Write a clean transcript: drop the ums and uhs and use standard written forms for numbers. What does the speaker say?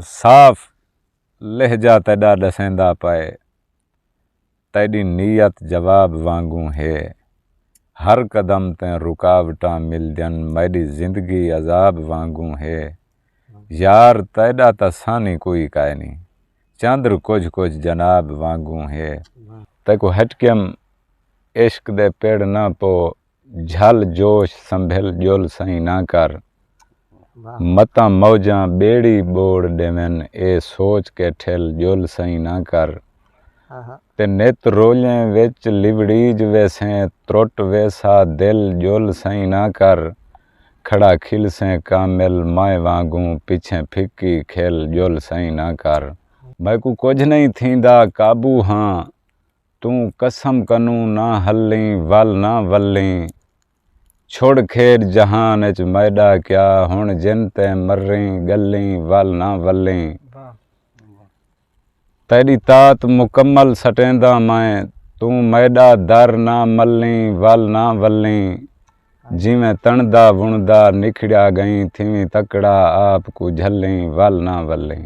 साफ़ लहजा तेॾा ॾसेंदा पए, तेॾी नीयत जवाब वांगू है। हर कदम ते रुकावटां मिलदन, मेरी जिंदगी अजाब वांगू है। यार तेॾा त सानी कोई काए नहीं, चंद्र कुछ कुछ जनाब वांगू है। तेको हटकम इश्क दे पेड़ ना पो, झल जोश संभल जुल सही ना कर। मता मौजां बेड़ी बोड़ देवन, ए सोच के ठिल जुल सही ना कर। ते नित रोलें विच लिवड़ीज वैसें, त्रुट वैसा दिल जुल सही ना कर। खड़ा खिल से कामिल माए वांगू, पिछे फिक्की खिल जुल सही ना कर। मैं को कुछ नहीं थींदा काबू हाँ, तू कसम कनू ना हल्ली वल ना वल्ली। छोड़ खेड जहान च मैडा क्या, हुण जिन ते मर्री गल्ली वल ना वल्ली। तेरी तात मुकम्मल सटेंदा मैं, तू मैडा दर ना मल्ली वल ना वल्ली। जिमें तणदा बुणदा निखड़ा गई, थीवी तकड़ा आप को झल्ली वल ना वल्ली।